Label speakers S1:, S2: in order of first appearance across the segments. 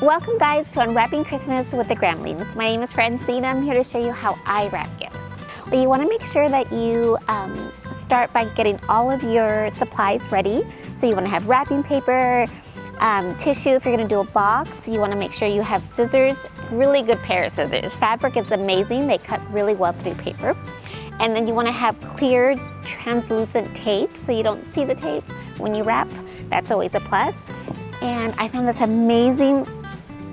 S1: Welcome guys to Unwrapping Christmas with the Gramlings. My name is Francine. I'm here to show you how I wrap gifts. Well, you want to make sure that you start by getting all of your supplies ready. So you want to have wrapping paper, tissue if you're going to do a box. You want to make sure you have scissors, really good pair of scissors. Fabric is amazing. They cut really well through paper. And then you want to have clear, translucent tape so you don't see the tape when you wrap. That's always a plus. And I found this amazing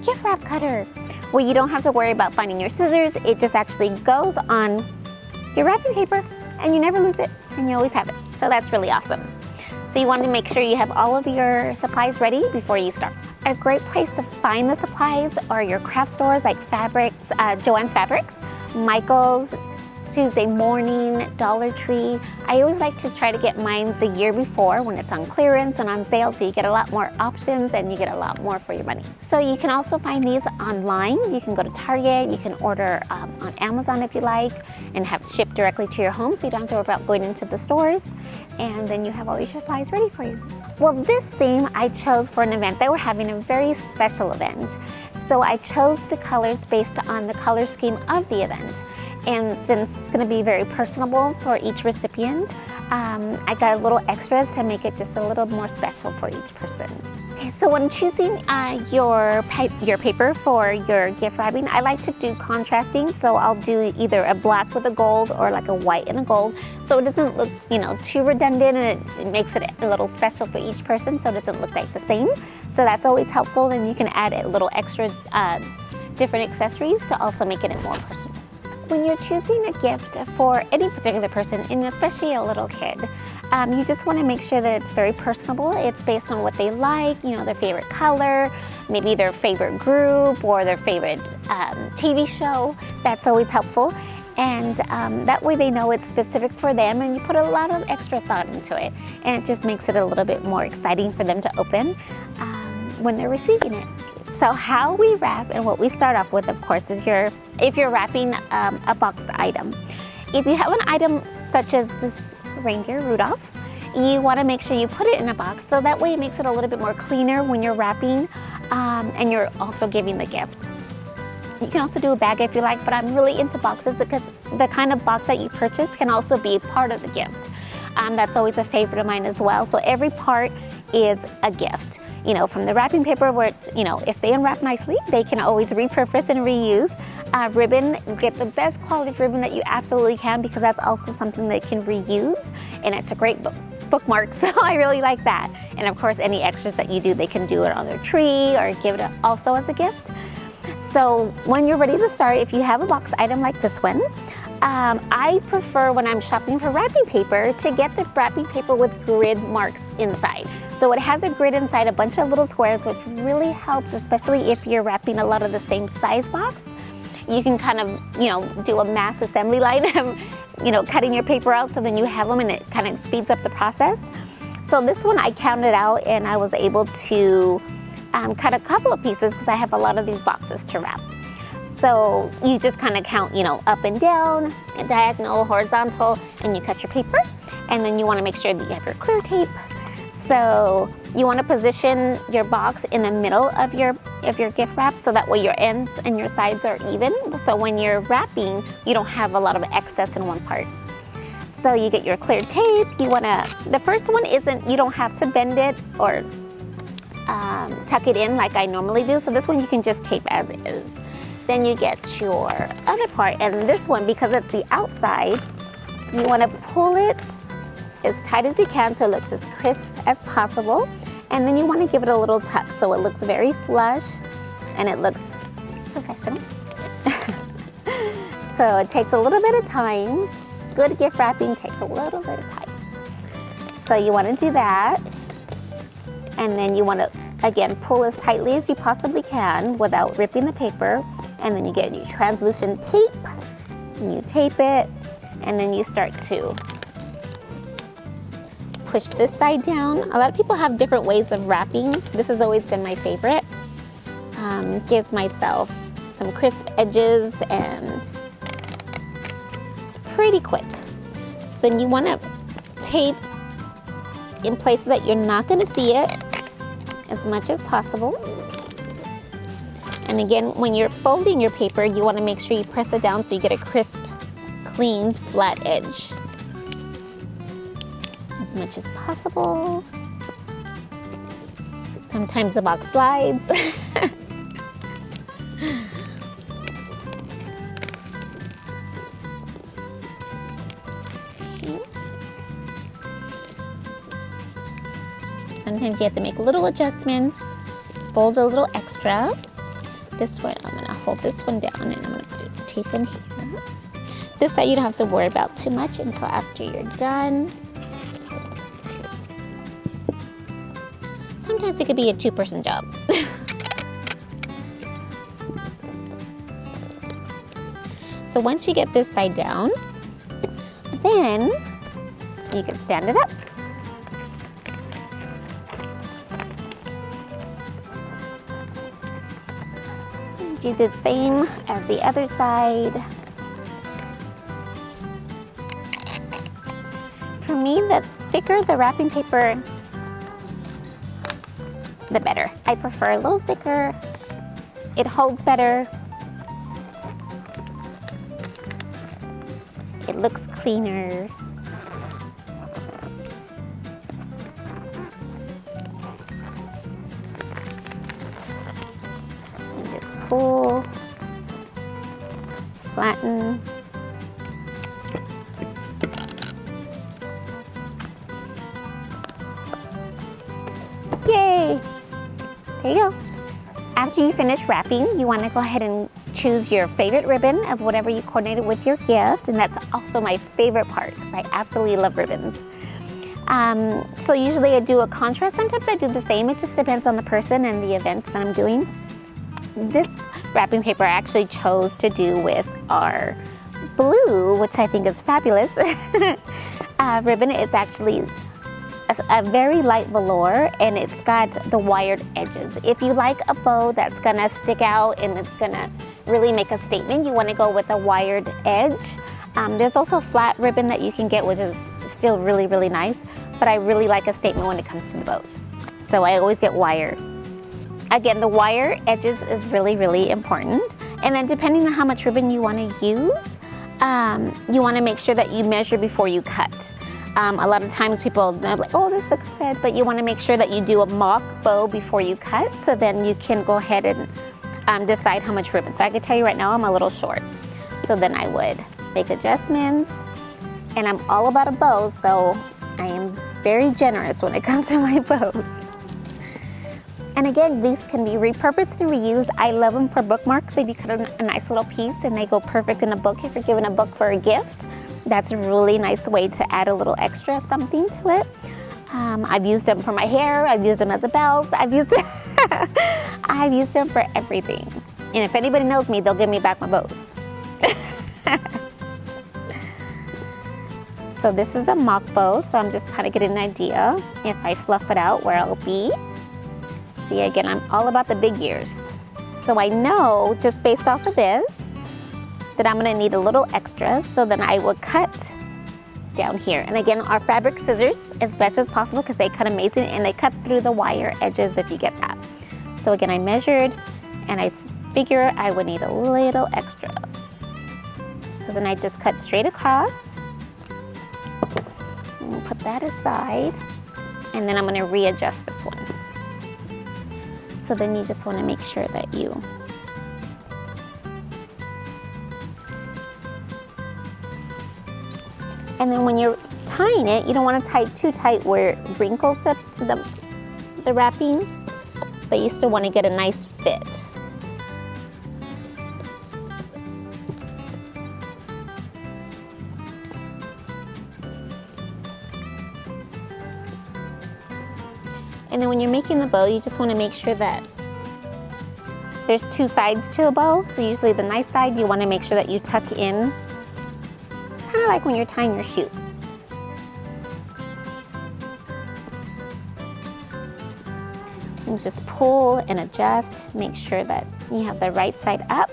S1: gift wrap cutter where you don't have to worry about finding your scissors. It just actually goes on your wrapping paper and you never lose it and you always have it. So that's really awesome. So you want to make sure you have all of your supplies ready before you start. A great place to find the supplies are your craft stores like Fabrics, Joann's Fabrics, Michael's, Tuesday Morning, Dollar Tree. I always like to try to get mine the year before when it's on clearance and on sale, so you get a lot more options and you get a lot more for your money. So you can also find these online. You can go to Target, you can order on Amazon if you like, and have it shipped directly to your home, so you don't have to worry about going into the stores, and then you have all your supplies ready for you. Well, this theme I chose for an event that we're having, a very special event. So I chose the colors based on the color scheme of the event. And since it's going to be very personable for each recipient, I got a little extras to make it just a little more special for each person. Okay, so when choosing your paper for your gift wrapping, I like to do contrasting. So I'll do either a black with a gold or like a white and a gold. So it doesn't look, too redundant, and it makes it a little special for each person, so it doesn't look like the same. So that's always helpful, and you can add a little extra different accessories to also make it more personal. When you're choosing a gift for any particular person, and especially a little kid, you just want to make sure that it's very personable. It's based on what they like, their favorite color, maybe their favorite group or their favorite TV show. That's always helpful. And that way they know it's specific for them, and you put a lot of extra thought into it. And it just makes it a little bit more exciting for them to open when they're receiving it. So how we wrap and what we start off with, of course, is if you're wrapping a boxed item. If you have an item such as this reindeer, Rudolph, you want to make sure you put it in a box, so that way it makes it a little bit more cleaner when you're wrapping, and you're also giving the gift. You can also do a bag if you like, but I'm really into boxes because the kind of box that you purchase can also be part of the gift. That's always a favorite of mine as well. So every part is a gift. From the wrapping paper where it's, if they unwrap nicely, they can always repurpose and reuse. Ribbon, get the best quality ribbon that you absolutely can, because that's also something that can reuse, and it's a great bookmark, so I really like that. And of course, any extras that you do, they can do it on their tree or give it also as a gift. So when you're ready to start, if you have a box item like this one, I prefer, when I'm shopping for wrapping paper, to get the wrapping paper with grid marks inside. So it has a grid inside, a bunch of little squares, which really helps, especially if you're wrapping a lot of the same size box. You can kind of, do a mass assembly line of, cutting your paper out, so then you have them and it kind of speeds up the process. So this one I counted out, and I was able to cut a couple of pieces because I have a lot of these boxes to wrap. So you just kind of count, up and down, diagonal, horizontal, and you cut your paper. And then you want to make sure that you have your clear tape. So you want to position your box in the middle of your gift wrap, so that way your ends and your sides are even. So when you're wrapping, you don't have a lot of excess in one part. So you get your clear tape. The first one you don't have to bend it or tuck it in like I normally do. So this one you can just tape as is. Then you get your other part, and this one, because it's the outside, you want to pull it as tight as you can so it looks as crisp as possible. And then you want to give it a little tuck so it looks very flush and it looks professional. So it takes a little bit of time. Good gift wrapping takes a little bit of time. So you want to do that. And then you want to, again, pull as tightly as you possibly can without ripping the paper. And then you get your translucent tape, and you tape it, and then you start to push this side down. A lot of people have different ways of wrapping. This has always been my favorite. Gives myself some crisp edges, and it's pretty quick. So then you want to tape in places that you're not going to see it as much as possible. And again, when you're folding your paper, you want to make sure you press it down so you get a crisp, clean, flat edge. As much as possible. Sometimes the box slides. Sometimes you have to make little adjustments, fold a little extra. This one, I'm gonna hold this one down and I'm gonna put a tape in here. This side you don't have to worry about too much until after you're done. Sometimes it could be a two-person job. So once you get this side down, then you can stand it up. Do the same as the other side. For me, the thicker the wrapping paper, the better. I prefer a little thicker. It holds better. It looks cleaner. And just pull, flatten. Yay! There you go. After you finish wrapping, you want to go ahead and choose your favorite ribbon of whatever you coordinated with your gift, and that's also my favorite part because I absolutely love ribbons. So usually I do a contrast. Sometimes I do the same. It just depends on the person and the event that I'm doing. This wrapping paper I actually chose to do with our blue, which I think is fabulous, ribbon. It's actually a very light velour and it's got the wired edges. If you like a bow that's gonna stick out and it's gonna really make a statement, you wanna go with a wired edge. There's also flat ribbon that you can get, which is still really, really nice, but I really like a statement when it comes to the bows. So I always get wire. Again, the wire edges is really, really important. And then depending on how much ribbon you wanna use, you wanna make sure that you measure before you cut. A lot of times people are like, oh, this looks good, but you want to make sure that you do a mock bow before you cut, so then you can go ahead and decide how much ribbon. So I can tell you right now I'm a little short. So then I would make adjustments, and I'm all about a bow, so I am very generous when it comes to my bows. And again, these can be repurposed and reused. I love them for bookmarks. If you cut a nice little piece and they go perfect in a book, if you're giving a book for a gift, that's a really nice way to add a little extra something to it. I've used them for my hair. I've used them as a belt. I've used them for everything. And if anybody knows me, they'll give me back my bows. So this is a mock bow, so I'm just kind of getting an idea if I fluff it out where I'll be. See, again, I'm all about the big ears. So I know just based off of this that I'm gonna need a little extra, so then I will cut down here. And again, our fabric scissors as best as possible because they cut amazing and they cut through the wire edges if you get that. So again, I measured and I figure I would need a little extra. So then I just cut straight across. And put that aside. And then I'm gonna readjust this one. So then you just wanna make sure that you and then when you're tying it, you don't want to tie it too tight where it wrinkles the wrapping, but you still want to get a nice fit. And then when you're making the bow, you just want to make sure that there's two sides to a bow. So usually the nice side, you want to make sure that you tuck in, kind of like when you're tying your shoe. And just pull and adjust, make sure that you have the right side up.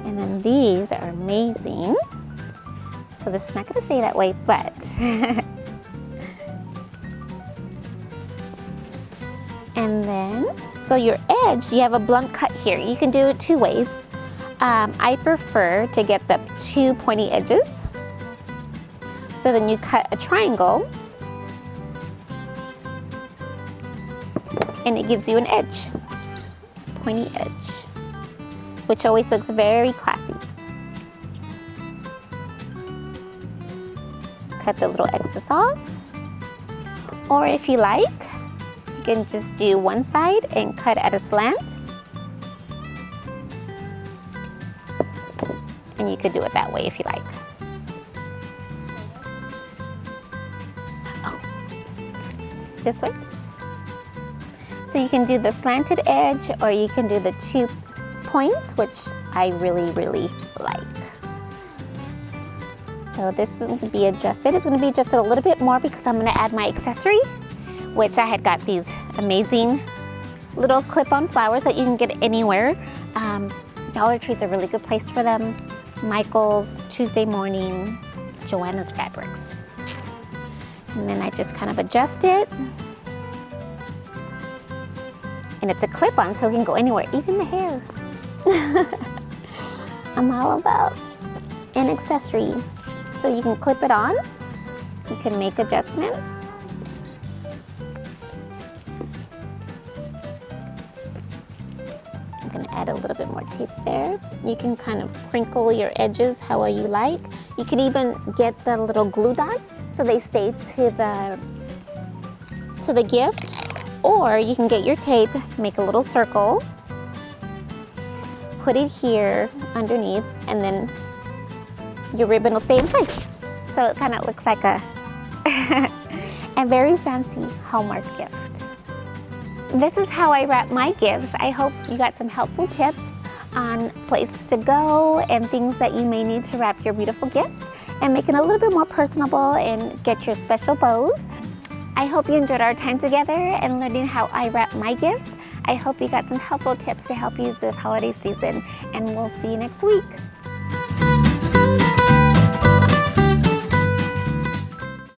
S1: And then these are amazing. So this is not gonna stay that way, but And then, so your edge, you have a blunt cut here. You can do it two ways. I prefer to get the two pointy edges. So then you cut a triangle and it gives you an edge, pointy edge, which always looks very classy. Cut the little excess off. Or if you like, you can just do one side and cut at a slant. And you could do it that way if you like. Oh, this way. So you can do the slanted edge or you can do the 2 points, which I really, really like. So this is going to be adjusted. It's going to be adjusted a little bit more because I'm going to add my accessory, which I had got these amazing little clip-on flowers that you can get anywhere. Dollar Tree is a really good place for them. Michael's, Tuesday Morning, Joanna's Fabrics. And then I just kind of adjust it. And it's a clip-on, so it can go anywhere, even the hair. I'm all about an accessory. So you can clip it on, you can make adjustments. I'm gonna add a little bit more tape there. You can kind of crinkle your edges however you like. You can even get the little glue dots so they stay to the gift. Or you can get your tape, make a little circle, put it here underneath, and then your ribbon will stay in place. So it kind of looks like a very fancy Hallmark gift. This is how I wrap my gifts. I hope you got some helpful tips on places to go and things that you may need to wrap your beautiful gifts and make it a little bit more personable and get your special bows. I hope you enjoyed our time together and learning how I wrap my gifts. I hope you got some helpful tips to help you this holiday season, and we'll see you next week.